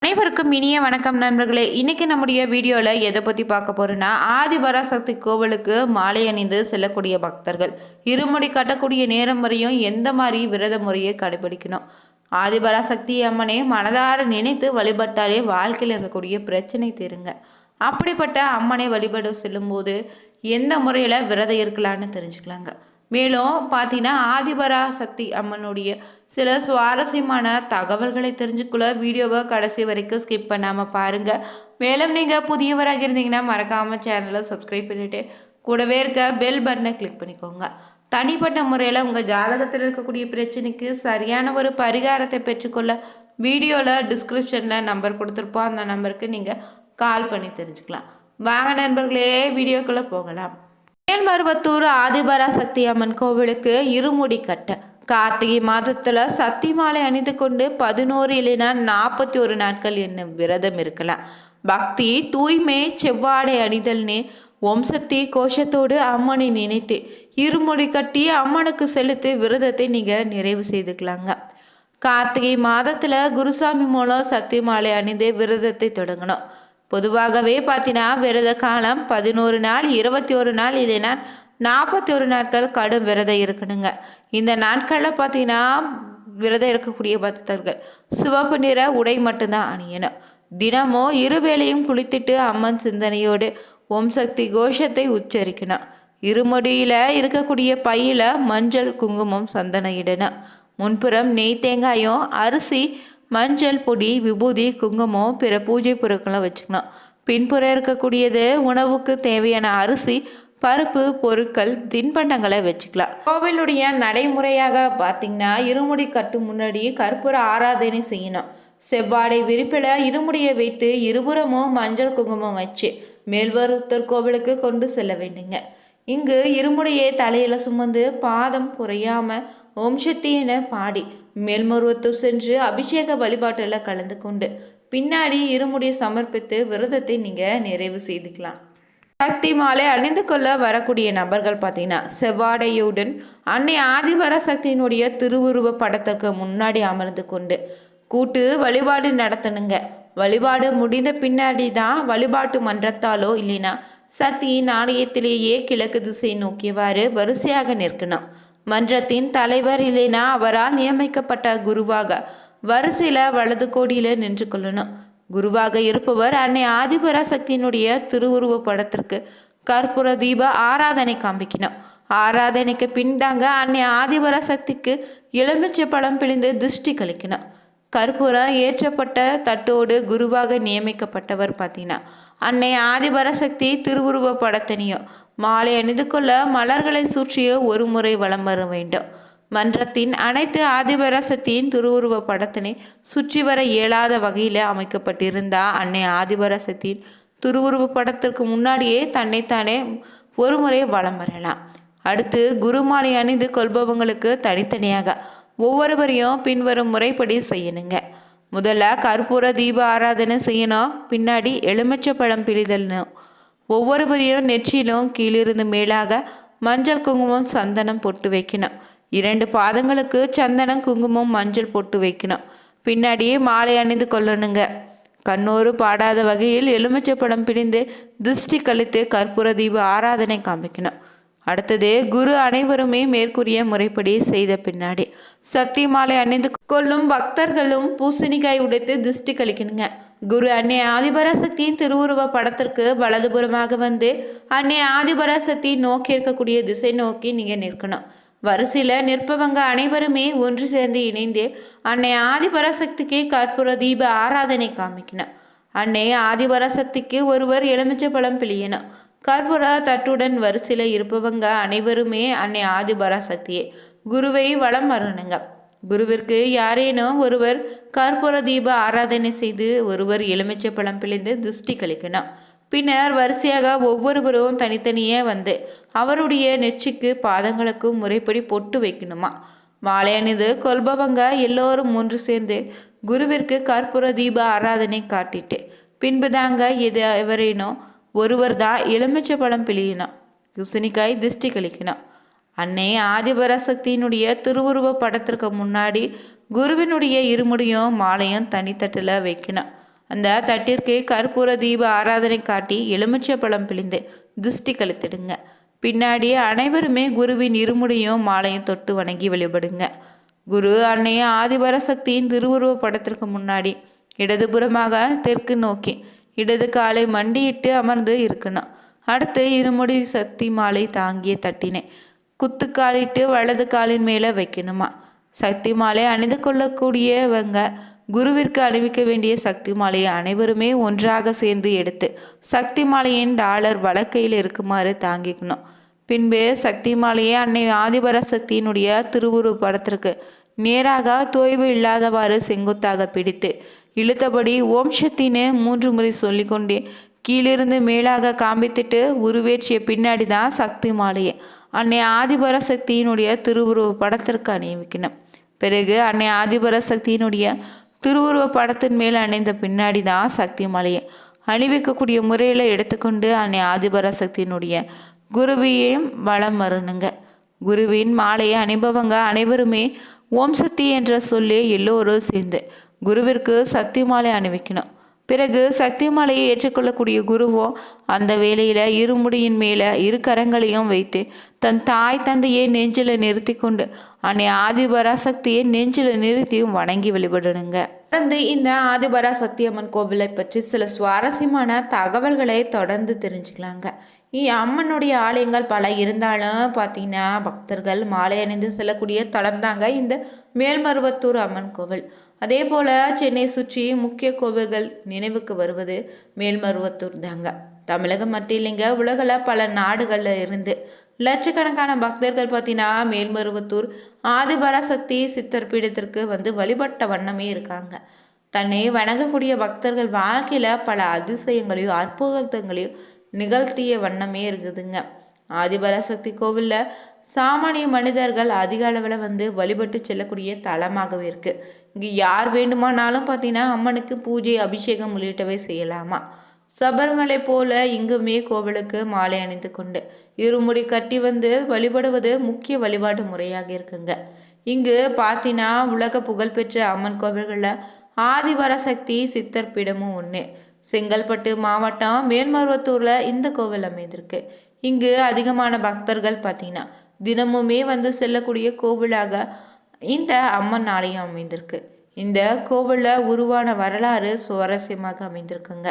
அனைவருக்கும் இனிய வணக்கம் நண்பர்களே. இன்னைக்கு நம்முடைய வீடியோவில் எதை பற்றி பார்க்க போகிறோன்னா, ஆதிபராசக்தி கோவிலுக்கு மாலை அணிந்து செல்லக்கூடிய பக்தர்கள் இருமுடி கட்டக்கூடிய நேரம் வரையும் எந்த மாதிரி விரத முறையை கடைபிடிக்கணும். ஆதிபராசக்தி அம்மனை மனதார நினைத்து வழிபட்டாலே வாழ்க்கையில் இருக்கக்கூடிய பிரச்சனை தீருங்க. அப்படிப்பட்ட அம்மனை வழிபட செல்லும்போது எந்த முறையில் விரதம் இருக்கலான்னு தெரிஞ்சுக்கலாங்க. மேலும் பார்த்தீங்கன்னா ஆதிபராசக்தி அம்மனுடைய சில சுவாரஸ்யமான தகவல்களை தெரிஞ்சுக்கொள்ள வீடியோவை கடைசி வரைக்கும் ஸ்கிப் பண்ணாமல் பாருங்கள். மேலும் நீங்கள் புதியவராக இருந்தீங்கன்னா மறக்காமல் சேனலை சப்ஸ்கிரைப் பண்ணிவிட்டு கூடவே இருக்க பெல் பட்டனை கிளிக் பண்ணிக்கோங்க. தனிப்பட்ட முறையில் உங்கள் ஜாதகத்தில் இருக்கக்கூடிய பிரச்சனைக்கு சரியான ஒரு பரிகாரத்தை பெற்றுக்கொள்ள வீடியோவில் டிஸ்கிரிப்ஷனில் நம்பர் கொடுத்துருப்போம். அந்த நம்பருக்கு நீங்கள் கால் பண்ணி தெரிஞ்சுக்கலாம். வாங்க நண்பர்களே, வீடியோக்குள்ளே போகலாம். மேல்மருவத்தூர் ஆதிபராசக்தி அம்மன் கோவிலுக்கு இருமுடி கட்ட கார்த்திகை மாதத்தில் சக்தி மாலை அணிந்து கொண்டு 11 இல்லைனா 41 நாட்கள் என்னும் விரதம் இருக்கலாம். பக்தி, தூய்மை, செவ்வாடை அணிதல்னே ஓம் சக்தி கோஷத்தோடு அம்மனை நினைத்து இருமுடி கட்டி அம்மனுக்கு செலுத்தி விரதத்தை நீங்கள் நிறைவு செய்துக்கலாங்க. கார்த்திகை மாதத்தில் குருசாமி மூலம் சக்தி மாலை அணிந்து விரதத்தை தொடங்கணும். பொதுவாகவே பார்த்தீங்கன்னா விரத காலம் 11 நாள், 21 நாள் இல்லைன்னா 41 நாட்கள் கடும் விரதம் இருக்கணுங்க. இந்த நாட்களில் பார்த்தீங்கன்னா விரதம் இருக்கக்கூடிய பக்தர்கள் சிவப்பு நிற உடை மட்டும்தான் அணியணும். தினமும் இருவேளையும் குளித்துட்டு அம்மன் சிந்தனையோடு ஓம் சக்தி கோஷத்தை உச்சரிக்கணும். இருமுடியில் இருக்கக்கூடிய பையில் மஞ்சள், குங்குமம், சந்தனம் இடணும். முன்புறம் நெய், தேங்காயும், அரிசி, மஞ்சள் பொடி, விபூதி, குங்குமம், பிற பூஜை பொருட்களை வச்சுக்கணும். பின்புறம் இருக்கக்கூடியது உணவுக்கு தேவையான அரிசி, பருப்பு, பொருட்கள், தின்பண்டங்களை வச்சுக்கலாம். கோவிலுடைய நடைமுறையாக பார்த்தீங்கன்னா இருமுடி கட்டும் முன்னாடி கற்பூர ஆராதனை செய்யணும். செவ்வாடை விரிப்பில் இருமுடியை வைத்து இருபுறமும் மஞ்சள், குங்குமம் வச்சு மேல்மருவத்தூர் கோவிலுக்கு கொண்டு செல்ல வேண்டுங்க. இங்கு இருமுடியை தலையில் சுமந்து பாதம் குறையாம ஓம் சக்தி என பாடி மேல்மருவத்தூர் சென்று அபிஷேக வழிபாட்டில் கலந்து கொண்டு பின்னாடி இருமுடியை சமர்ப்பித்து விரதத்தை நீங்கள் நிறைவு செய்துக்கலாம். சக்தி மாலை அணிந்து கொள்ள வரக்கூடிய நபர்கள் பார்த்தீங்கன்னா செவ்வாடையுடன் அன்னை ஆதிபராசக்தியினுடைய திருவுருவ படத்திற்கு முன்னாடி அமர்ந்து கொண்டு கூட்டு வழிபாடு நடத்தணுங்க. வழிபாடு முடிந்த பின்னாடி தான் வழிபாட்டு மன்றத்தாலோ இல்லைன்னா சக்தியின் ஆலயத்திலேயே கிழக்கு திசை நோக்கியவாறு வரிசையாக நிற்கணும். மன்றத்தின் தலைவர் இல்லைனா அவரால் நியமிக்கப்பட்ட குருவாக வரிசையில் வலது கோடியில் நின்று கொள்ளணும். குருவாக இருப்பவர் அன்னை ஆதிபராசக்தியினுடைய திருவுருவ படத்திற்கு கற்பூர தீப ஆராதனை காண்பிக்கணும். ஆராதனைக்கு பின்தாங்க அன்னை ஆதிபராசக்திக்கு எலுமிச்சை பழம் பிழிந்து திருஷ்டி கழிக்கணும். கற்பூரம் ஏற்றப்பட்ட தட்டோடு குருவாக நியமிக்கப்பட்டவர் பார்த்தீங்கன்னா அன்னை ஆதிபராசக்தி திருவுருவ படத்தினையும் மாலை அணிந்து கொள்ள மலர்களை சுற்றிய ஒரு முறை வலம் வர வேண்டும். மன்றத்தின் அனைத்து ஆதிபராசக்தியின் திருவுருவ படத்தினை சுற்றி வர இயலாத வகையில் அமைக்கப்பட்டிருந்தா அன்னை ஆதிபராசக்தியின் திருவுருவ படத்திற்கு முன்னாடியே தன்னைத்தானே ஒரு முறை வலம் வரலாம். அடுத்து குருமாலை அணிந்து கொள்பவங்களுக்கு தனித்தனியாக ஒவ்வொருவரையும் பின்வரும் முறைப்படி செய்யணுங்க. முதல்ல கற்பூர தீப ஆராதனை செய்யணும். பின்னாடி எலுமிச்சை பழம் பிழிதல்னும். ஒவ்வொருவரையும் நெற்றியிலும் கீழிருந்து மேலாக மஞ்சள், குங்குமம், சந்தனம் பொட்டு வைக்கணும். 2 பாதங்களுக்கு சந்தனம், குங்குமம், மஞ்சள் பொட்டு வைக்கணும். பின்னாடியே மாலை அணிந்து கொள்ளணுங்க. கண்ணோறு பாடாத வகையில் எலுமிச்சை பழம் பிடிந்து திருஷ்டி கழித்து கற்பூர தீப ஆராதனை காமிக்கணும். அடுத்தது குரு அனைவருமே மேற்கூறிய முறைப்படி செய்த பின்னாடி சக்தி மாலை அணிந்து கொள்ளும் பக்தர்களும் பூசணிக்காய் உடைத்து திருஷ்டி கழிக்கணுங்க. குரு அன்னை ஆதிபராசக்தியின் திருவுருவ படத்திற்கு வலதுபுறமாக வந்து அன்னை ஆதிபராசக்தி நோக்கி இருக்கக்கூடிய திசை நோக்கி நீங்கள் நிற்கணும். வரிசையில் நிற்பவங்க அனைவருமே ஒன்று சேர்ந்து இணைந்து அன்னை ஆதிபராசக்திக்கு கற்பூர தீப ஆராதனை காமிக்கணும். அன்னை ஆதிபராசக்திக்கு ஒருவர் எலுமிச்சை பழம் பிழியணும். கற்பூர தட்டுடன் வரிசையில் இருப்பவங்க அனைவருமே அன்னை ஆதிபராசக்தியே குருவை வலம் வரணுங்க. குருவிற்கு யாரேனும் ஒருவர் கற்பூர தீப ஆராதனை செய்து ஒருவர் எலுமிச்சை பழம் பிழிந்து திருஷ்டி கழிக்கணும். பின்னர் வரிசையாக ஒவ்வொருவரும் தனித்தனியே வந்து அவருடைய நெற்றிக்கு பாதங்களுக்கும் முறைப்படி பொட்டு வைக்கணுமா. மாலை அணிந்து கொள்பவங்க எல்லோரும் ஒன்று சேர்ந்து குருவிற்கு கற்பூர தீப ஆராதனை காட்டிட்டு பின்பு தாங்க எவரேனும் ஒருவர் தான் எலுமிச்சை பழம் பிழியணும். பூசணிக்காய் திருஷ்டி கழிக்கணும். அன்னை ஆதிபராசக்தியினுடைய திருவுருவ படத்திற்கு முன்னாடி குருவினுடைய இருமுடியும் மாலையும் தனித்தட்டில் வைக்கணும். அந்த தட்டிற்கு கற்பூர தீப ஆராதனை காட்டி எலுமிச்சை பழம் பிழிந்து திருஷ்டி கழித்திடுங்க. பின்னாடி அனைவருமே குருவின் இருமுடியும் மாலையும் தொட்டு வணங்கி வழிபடுங்க. குரு அன்னைய ஆதிபராசக்தியின் திருவுருவ படத்திற்கு முன்னாடி இடதுபுறமாக தெற்கு நோக்கி இடது காலை மண்டியிட்டு அமர்ந்து இருக்கணும். அடுத்து இருமுடி சக்தி மாலை தாங்கிய தட்டினை குத்துக்காலிட்டு வலது காலின் மேலே வைக்கணுமா. சக்தி மாலை அணிந்து கொள்ளக்கூடியவங்க குருவிற்கு அணிவிக்க வேண்டிய சக்தி மாலையை அனைவருமே ஒன்றாக சேர்ந்து எடுத்து சக்தி மாலையின் டாலர் வலக்கையில் இருக்குமாறு தாங்கிக்கணும். பின்பு சக்தி மாலையை அன்னை ஆதிபராசக்தியினுடைய திருவுருவ படத்திற்கு நேராக தொய்வு இல்லாதவாறு செங்குத்தாக பிடித்து இழுத்தபடி ஓம் சக்தின்னு 3 முறை சொல்லிக்கொண்டே கீழிருந்து மேலாக காண்பித்துட்டு உருவேற்றிய பின்னாடி தான் சக்தி மாலையை அன்னை ஆதிபராசக்தியினுடைய திருவுருவ படத்திற்கு அணிவிக்கணும். பிறகு அன்னை ஆதிபராசக்தியினுடைய திருவுருவ படத்தின் மேல் அணிந்த பின்னாடி தான் சக்தி மாலையை அணிவிக்கக்கூடிய முறையில் எடுத்துக்கொண்டு அன்னை ஆதிபராசக்தியினுடைய குருவியையும் வலம் வரணுங்க. குருவின் மாலையை அணிபவங்க அனைவருமே ஓம் சக்தி என்ற சொல்லி எல்லோரும் சேர்ந்து குருவிற்கு சக்தி மாலை அணிவிக்கணும். பிறகு சக்தி மாலையை ஏற்றுக்கொள்ளக்கூடிய குருவும் அந்த வேளையில் இருமுடியின் மேலே 2 கரங்களையும் வைத்து தன் தாய் தந்தையை நெஞ்சில் நிறுத்தி கொண்டு அன்னை ஆதிபராசக்தியை நெஞ்சில் நிறுத்தியும் வணங்கி வழிபடணுங்க. தொடர்ந்து இந்த ஆதிபராசக்தி அம்மன் கோவிலை பற்றி சில சுவாரஸ்யமான தகவல்களை தொடர்ந்து தெரிஞ்சுக்கலாங்க. அம்மனுடைய ஆலயங்கள் பல இருந்தாலும் பார்த்தீங்கன்னா பக்தர்கள் மாலை அணிந்து செல்லக்கூடிய தலம் தாங்க இந்த மேல்மருவத்தூர் அம்மன் கோவில். அதே போல் சென்னை சுற்றி முக்கிய கோவில்கள் நினைவுக்கு வருவது மேல்மருவத்தூர் தாங்க. தமிழகம் மட்டும் இல்லைங்க, உலகில் பல நாடுகளில் இருந்து லட்சக்கணக்கான பக்தர்கள் பார்த்தீங்கன்னா மேல்மருவத்தூர் ஆதிபராசக்தி சித்தர் பீடத்திற்கு வந்து வழிபட்ட வண்ணமே இருக்காங்க. தன்னை வணங்கக்கூடிய பக்தர்கள் வாழ்க்கையில் பல அதிசயங்களையும் அற்புதங்களையும் நிகழ்த்திய வண்ணமே இருக்குதுங்க. ஆதிபராசக்தி கோவிலில் சாமானிய மனிதர்கள் அதிக அளவில் வந்து வழிபட்டு செல்லக்கூடிய தலமாகவே இருக்குது. இங்கே யார் வேண்டுமானாலும் பார்த்தீங்கன்னா அம்மனுக்கு பூஜை அபிஷேகம் உள்ளிட்டவை செய்யலாமா. சபரிமலை போல இங்குமே கோவிலுக்கு மாலை அணிந்து கொண்டு இருமுடி கட்டி வந்து வழிபடுவது முக்கிய வழிபாட்டு முறையாக இருக்குங்க. இங்கு பார்த்தீங்கன்னா உலக புகழ்பெற்ற அம்மன் கோவில்களில் ஆதிபராசக்தி சித்தர் பீடமும் ஒன்று. செங்கல்பட்டு மாவட்டம் மேல்மருவத்தூரில் இந்த கோவில் அமைந்திருக்கு. இங்கு அதிகமான பக்தர்கள் பார்த்தீங்கன்னா தினமுமே வந்து செல்லக்கூடிய கோவிலாக இந்த அம்மன் ஆலயம் அமைந்திருக்கு. இந்த கோவிலில் உருவான வரலாறு சுவாரஸ்யமாக அமைந்திருக்குங்க.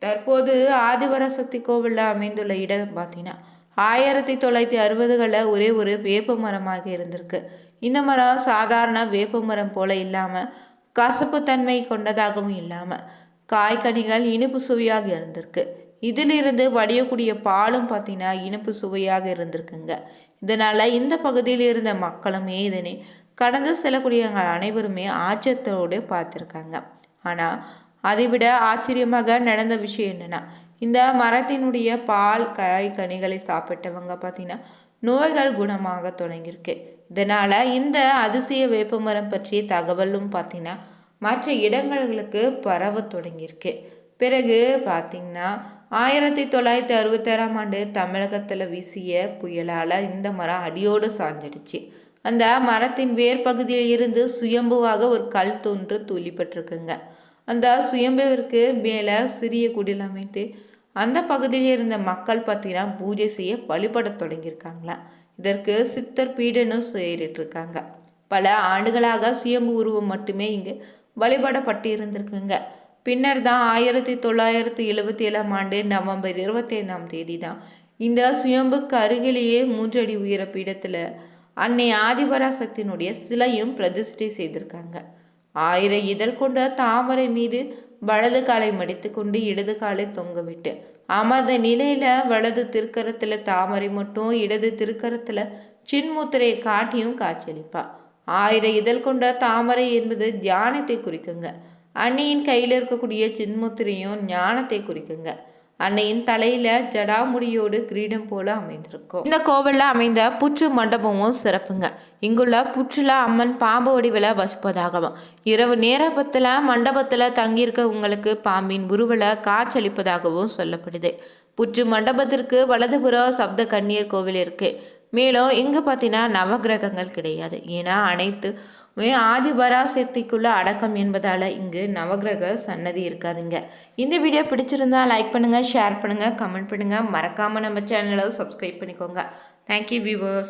தற்போது ஆதிபராசக்தி கோவிலில் அமைந்துள்ள இடம் பார்த்தீங்கன்னா 1960களில் ஒரே ஒரு வேப்ப மரமாக இருந்திருக்கு. இந்த மரம் சாதாரண வேப்ப மரம் போல இல்லாமல் கசப்பு தன்மை கொண்டதாகவும் இல்லாமல் காய்கனிகள் இனிப்பு சுவையாக இருந்திருக்கு. இதிலிருந்து வடியக்கூடிய பாலும் பார்த்தீங்கன்னா இனிப்பு சுவையாக இருந்திருக்குங்க. இதனால் இந்த பகுதியில் இருந்த மக்களுமே இதனை கடந்து செல்லக்கூடியவங்க அனைவருமே ஆச்சரியத்தோடு பார்த்துருக்காங்க. ஆனால் அதைவிட ஆச்சரியமாக நடந்த விஷயம் என்னென்னா, இந்த மரத்தினுடைய பால் காய்கனிகளை சாப்பிட்டவங்க பார்த்தீங்கன்னா நோய்கள் குணமாக தொடங்கியிருக்கு. இதனால் இந்த அதிசய வேப்பமரம் பற்றிய தகவலும் பார்த்தீங்கன்னா மற்ற இடங்களுக்கு பரவ தொடங்கியிருக்கு. பிறகு பார்த்திங்கன்னா 1966ஆம் ஆண்டு தமிழகத்தில் வீசிய புயலால் இந்த மரம் அடியோடு சாஞ்சிடுச்சு. அந்த மரத்தின் வேர் பகுதியில் இருந்து சுயம்புவாக ஒரு கல் தோன்று துளிப்பட்டிருக்குங்க. அந்த சுயம்புவிற்கு மேலே சிறிய குடில் அமைத்து அந்த பகுதியில் இருந்த மக்கள் பார்த்தீங்கன்னா பூஜை செய்ய வழிபட தொடங்கியிருக்காங்களாம். இதற்கு சித்தர் பீடனும் சேரிட்டிருக்காங்க. பல ஆண்டுகளாக சுயம்பு உருவம் மட்டுமே இங்கு வழிபடப்பட்டு இருந்திருக்குங்க. பின்னர் தான் 1977ஆம் ஆண்டு நவம்பர் 25ஆம் தேதி தான் இந்த சுயம்புக்கு அருகிலேயே 3 அடி உயர பீடத்தில் அன்னை ஆதிபராசக்தியினுடைய சிலையும் பிரதிஷ்டை செய்திருக்காங்க. 1000 இதழ் கொண்ட தாமரை மீது வலது காலை மடித்து கொண்டு இடது காலை தொங்க விட்டு அமர்ந்த நிலையில வலது திருக்கரத்துல தாமரை மட்டும் இடது திருக்கரத்துல சின்முத்திரையை காட்டியும் காட்சியளிப்பா. 1000 இதழ் கொண்ட தாமரை என்பது தியானத்தை குறிக்குங்க. அன்னையின் கையில் இருக்கக்கூடிய சின்முத்திரையும் ஞானத்தை குறிக்குங்க. அன்னையின் தலையில ஜடாமுடியோடு கிரீடம் போல அமைந்திருக்கும். இந்த கோவில்ல அமைந்த புற்று மண்டபமும் சிறப்புங்க. இங்குள்ள புற்றுல அம்மன் பாம்பு வடிவில் வசிப்பதாகவும் இரவு நேரத்தில் மண்டபத்தில் தங்கியிருக்கவங்களுக்கு பாம்பின் உருவல காட்சளிப்பதாகவும் சொல்லப்படுது. புற்று மண்டபத்திற்கு வலதுபுறம் சப்த கன்னியர் கோவில் இருக்கு. மேலும் இங்கு பார்த்தீங்கன்னா நவகிரகங்கள் கிடையாது. ஏன்னா அனைத்து ஆதிபராசக்திக்குள்ள அடக்கம் என்பதால் இங்கு நவகிரக சன்னதி இருக்காதுங்க. இந்த வீடியோ பிடிச்சிருந்தா லைக் பண்ணுங்கள், ஷேர் பண்ணுங்கள், கமெண்ட் பண்ணுங்கள். மறக்காமல் நம்ம சேனலை சப்ஸ்கிரைப் பண்ணிக்கோங்க. Thank you viewers.